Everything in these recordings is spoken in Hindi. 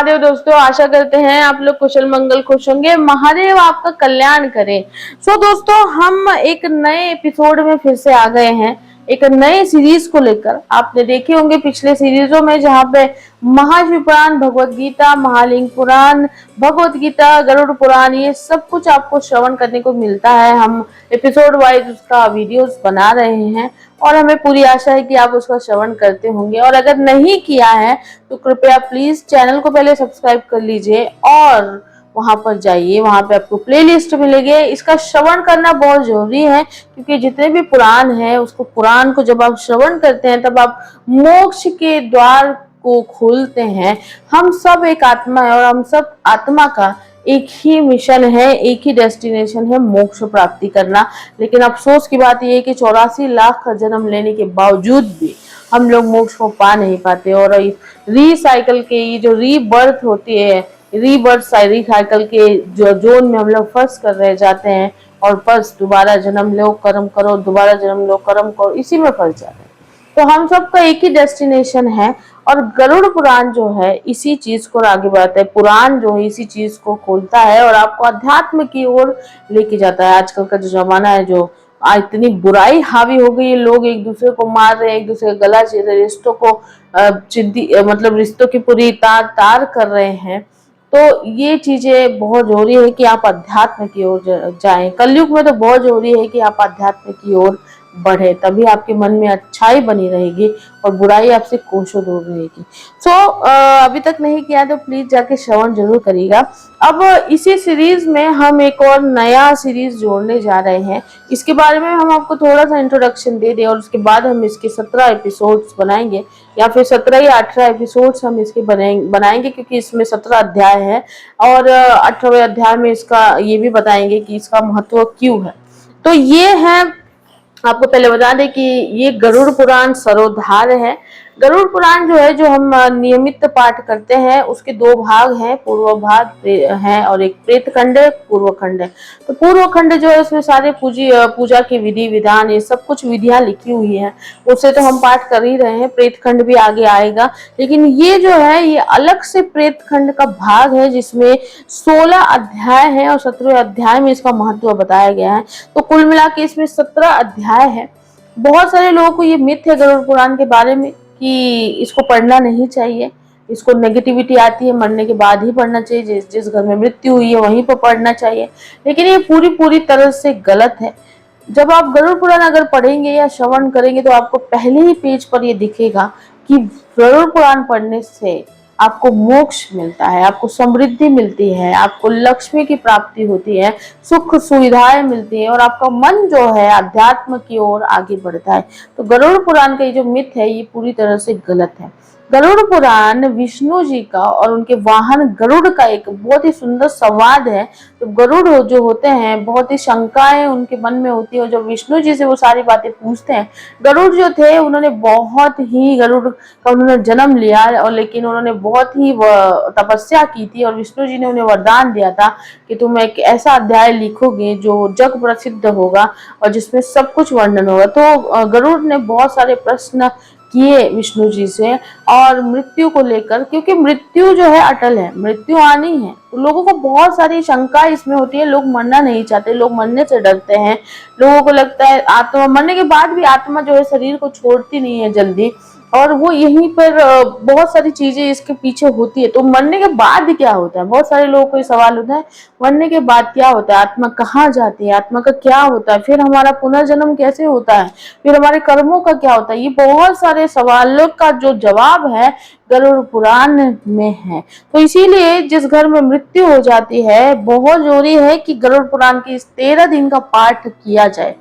महादेव दोस्तों, आशा करते हैं आप लोग कुशल मंगल खुश होंगे। महादेव आपका कल्याण करें। दोस्तों, हम एक नए एपिसोड में फिर से आ गए हैं, एक नए सीरीज को लेकर। आपने देखे होंगे पिछले सीरीजों में, जहाँ पे महाशिव पुराण, भगवत गीता, महालिंग पुराण, भगवत गीता, गरुड़ पुराण, ये सब कुछ आपको श्रवण करने को मिलता है। हम एपिसोड वाइज उसका वीडियोस बना रहे हैं और हमें पूरी आशा है कि आप उसका श्रवण करते होंगे। और अगर नहीं किया है तो कृपया प्लीज चैनल को पहले सब्सक्राइब कर लीजिए और वहां पर जाइए, वहां पे आपको प्लेलिस्ट मिलेगी। इसका श्रवण करना बहुत जरूरी है, क्योंकि जितने भी पुराण है, उसको पुराण को जब आप श्रवण करते हैं तब आप मोक्ष के द्वार को खोलते हैं। हम सब एक आत्मा है और हम सब आत्मा का एक ही मिशन है, एक ही डेस्टिनेशन है, मोक्ष प्राप्ति करना। लेकिन अफसोस की बात यह है कि 84 लाख का जन्म लेने के बावजूद भी हम लोग मोक्ष को पा नहीं पाते। और रीसाइकिल के ये जो रीबर्थ होती है, रीबर्थ साइकिल के जो जोन में हम लोग फंस कर रह जाते हैं और बस दोबारा जन्म लो कर्म करो, दोबारा जन्म लो कर्म करो, इसी में फंस जाते हैं। तो हम सबका एक ही डेस्टिनेशन है और गरुड़ पुराण जो है इसी चीज को आगे बढ़ाता है। पुराण जो है इसी चीज को खोलता है और आपको अध्यात्म की ओर लेके जाता है। आजकल का जो जमाना है, जो इतनी बुराई हावी हो गई है, लोग एक दूसरे को मार रहे हैं, एक दूसरे का गला चीर रहे हैं, रिश्तों को मतलब रिश्तों की पूरी तार तार कर रहे हैं। तो ये चीजें बहुत जरूरी है कि आप अध्यात्म की ओर जाएं। कलयुग में तो बहुत जरूरी है कि आप अध्यात्म की ओर बढ़े, तभी आपके मन में अच्छाई बनी रहेगी और बुराई आपसे कोसों दूर रहेगी। अभी तक नहीं किया तो प्लीज जाके श्रवण जरूर करिएगा। अब इसी सीरीज में हम एक और नया सीरीज जोड़ने जा रहे हैं। इसके बारे में हम आपको थोड़ा सा इंट्रोडक्शन दे दें और उसके बाद हम इसके 17 एपिसोड्स बनाएंगे, या फिर 17 या 18 एपिसोड्स हम इसके बनाएंगे, क्योंकि इसमें 17 अध्याय है और 18वें अध्याय में इसका ये भी बताएंगे कि इसका महत्व क्यों है। तो ये है, आपको पहले बता दें कि ये गरुड़ पुराण सरोधार है। गरुड़ पुराण जो है, जो हम नियमित पाठ करते हैं, उसके दो भाग हैं, पूर्व भाग है और एक प्रेत खंड है, पूर्व खंड है। तो पूर्व खंड जो है उसमें सारे पूजा के विधि विधान, ये सब कुछ विधियां लिखी हुई हैं, उससे तो हम पाठ कर ही रहे हैं। प्रेत खंड भी आगे आएगा, लेकिन ये जो है ये अलग से प्रेत खंड का भाग है, जिसमें 16 अध्याय है और 17वें अध्याय में इसका महत्व बताया गया है। तो कुल मिला के इसमें 17 अध्याय है। बहुत सारे लोगों को ये मिथ है गरुड़ पुराण के बारे में कि इसको पढ़ना नहीं चाहिए, इसको नेगेटिविटी आती है, मरने के बाद ही पढ़ना चाहिए, जिस घर में मृत्यु हुई है वहीं पर पढ़ना चाहिए। लेकिन ये पूरी तरह से गलत है। जब आप गरुड़ पुराण अगर पढ़ेंगे या श्रवण करेंगे तो आपको पहले ही पेज पर ये दिखेगा कि गरुड़ पुराण पढ़ने से आपको मोक्ष मिलता है, आपको समृद्धि मिलती है, आपको लक्ष्मी की प्राप्ति होती है, सुख सुविधाएं मिलती है और आपका मन जो है अध्यात्म की ओर आगे बढ़ता है। तो गरुड़ पुराण का ये जो मिथ है ये पूरी तरह से गलत है। गरुड़ पुराण विष्णु जी का और उनके वाहन गरुड़ का एक बहुत ही सुंदर संवाद है। तो गरुड़ जो होते हैं, बहुत ही शंकाएं उनके मन में होती है, और जब विष्णु जी से वो सारी बातें पूछते हैं, गरुड़ जो थे उन्होंने बहुत ही, गरुड़ का उन्होंने जन्म लिया और लेकिन उन्होंने बहुत ही तपस्या की थी और विष्णु जी ने उन्हें वरदान दिया था कि तुम एक ऐसा अध्याय लिखोगे जो जग प्रसिद्ध होगा और जिसमें सब कुछ वर्णन होगा। तो गरुड़ ने बहुत सारे प्रश्न किए विष्णु जी से और मृत्यु को लेकर, क्योंकि मृत्यु जो है अटल है, मृत्यु आनी है। तो लोगों को बहुत सारी शंका इसमें होती है, लोग मरना नहीं चाहते, लोग मरने से डरते हैं। लोगों को लगता है आत्मा मरने के बाद भी आत्मा जो है शरीर को छोड़ती नहीं है जल्दी, और वो यहीं पर बहुत सारी चीजें इसके पीछे होती है। तो मरने के बाद क्या होता है, बहुत सारे लोगों को ये सवाल होता है, मरने के बाद क्या होता है, आत्मा कहाँ जाती है, आत्मा का क्या होता है, फिर हमारा पुनर्जन्म कैसे होता है, फिर हमारे कर्मों का क्या होता है। ये बहुत सारे सवालों का जो जवाब है गरुड़ पुराण में है। तो इसीलिए जिस घर में मृत्यु हो जाती है, बहुत जरूरी है कि गरुड़ पुराण के इस 13 दिन का पाठ किया जाए।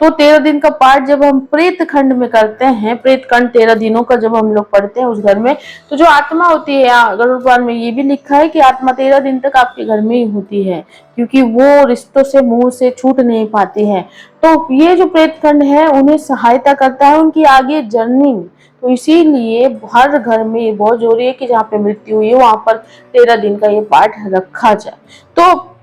तो 13 दिन का पाठ जब हम प्रेत खंड में करते हैं, प्रेत खंड 13 दिनों का जब हम लोग पढ़ते हैं उस घर में, तो जो आत्मा होती है, गरुड़ पुराण में ये भी लिखा है कि आत्मा 13 दिन तक आपके घर में ही होती है, क्योंकि वो रिश्तों से मुंह से छूट नहीं पाती है। तो ये जो प्रेत खंड है उन्हें सहायता करता है उनकी आगे जर्नी में। तो इसीलिए हर घर में ये बहुत जरूरी है कि जहाँ पे मृत्यु हुई है वहां पर 13 दिन का ये पाठ रखा जाए। तो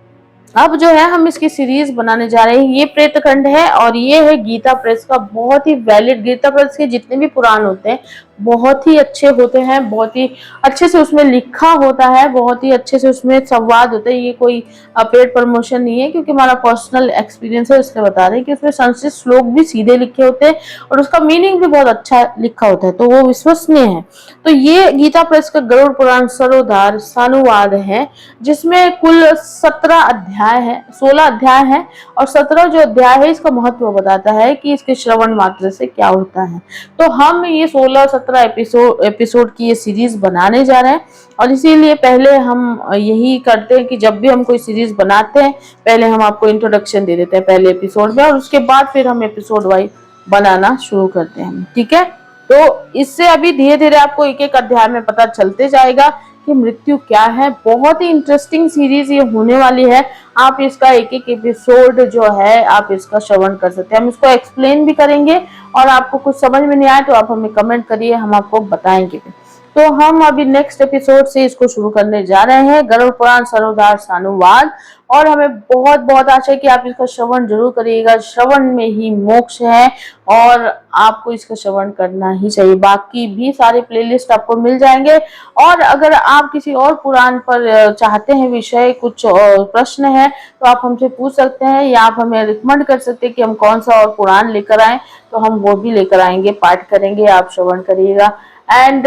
अब जो है हम इसकी सीरीज बनाने जा रहे हैं। ये प्रेत खंड है और ये है गीता प्रेस का बहुत ही वैलिड, गीता प्रेस के जितने भी पुराण होते हैं बहुत ही अच्छे होते हैं, बहुत ही अच्छे से उसमें लिखा होता है, बहुत ही अच्छे से उसमें संवाद होता है। ये कोई पेड प्रमोशन नहीं है, क्योंकि हमारा पर्सनल एक्सपीरियंस है, इसलिए बता रहे हैं कि उसमें संस्कृत श्लोक भी सीधे लिखे होते हैं और उसका मीनिंग भी बहुत अच्छा लिखा होता है, तो वो विश्वसनीय है। तो ये गीता प्रेस का गरुड़ पुराण सरोधार सानुवाद है, जिसमें कुल 17 अध्याय है, 16 अध्याय है, और 17 जो अध्याय है इसका महत्व बताता है कि इसके श्रवण मात्र से क्या होता है। तो हम ये 16-17 एपिसोड की ये सीरीज बनाने जा रहे हैं, और इसीलिए पहले हम यही करते हैं कि जब भी हम कोई सीरीज बनाते हैं, पहले हम आपको इंट्रोडक्शन दे देते हैं पहले एपिसोड में, और उसके बाद फिर हम एपिसोड वाइज बनाना शुरू करते हैं। ठीक है, तो इससे अभी धीरे धीरे आपको एक एक अध्याय में पता चलते जाएगा कि मृत्यु क्या है। बहुत ही इंटरेस्टिंग सीरीज ये होने वाली है। आप इसका एक एक एपिसोड जो है आप इसका श्रवण कर सकते हैं, हम इसको एक्सप्लेन भी करेंगे, और आपको कुछ समझ में नहीं आए तो आप हमें कमेंट करिए, हम आपको बताएंगे। तो हम अभी नेक्स्ट एपिसोड से इसको शुरू करने जा रहे हैं, गरुड़ पुराण सरोधार सानुवाद, और हमें बहुत बहुत आशा है कि आप इसका श्रवण जरूर करिएगा। श्रवण में ही मोक्ष है, और आपको इसका श्रवण करना ही चाहिए। बाकी भी सारे प्लेलिस्ट आपको मिल जाएंगे, और अगर आप किसी और पुराण पर चाहते हैं विषय, कुछ प्रश्न है, तो आप हमसे पूछ सकते हैं, या आप हमें रिकमेंड कर सकते हैं कि हम कौन सा और पुराण लेकर आए, तो हम वो भी लेकर आएंगे, पाठ करेंगे, आप श्रवण करिएगा। एंड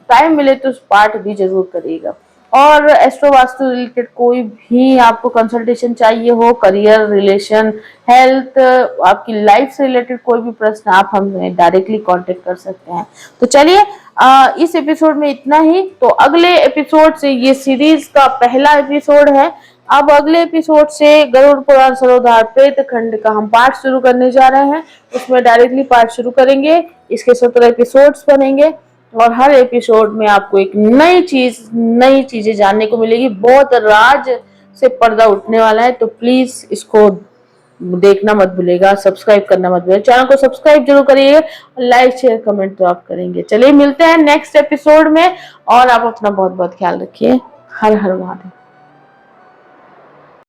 टाइम मिले तो पाठ भी जरूर करिएगा। और एस्ट्रो वास्तु रिलेटेड कोई भी आपको कंसल्टेशन चाहिए हो, करियर, रिलेशन, हेल्थ, आपकी लाइफ से रिलेटेड कोई भी प्रश्न, आप हमें डायरेक्टली कांटेक्ट कर सकते हैं। तो चलिए इस एपिसोड में इतना ही। तो अगले एपिसोड से, ये सीरीज का पहला एपिसोड है, अब अगले एपिसोड से गरुड़ पुराण सरोधार प्रेत खंड का हम पाठ शुरू करने जा रहे हैं। उसमें डायरेक्टली पाठ शुरू करेंगे, इसके 17 एपिसोड्स बनेंगे, और हर एपिसोड में आपको एक नई चीजें जानने को मिलेगी। बहुत राज से पर्दा उठने वाला है, तो प्लीज इसको देखना मत भूलेगा, सब्सक्राइब करना मत भूलिएगा, चैनल को सब्सक्राइब जरूर करिएगा, लाइक शेयर कमेंट तो आप करेंगे। चलिए मिलते हैं नेक्स्ट एपिसोड में, और आप अपना बहुत बहुत ख्याल रखिए। हर हर महादेव।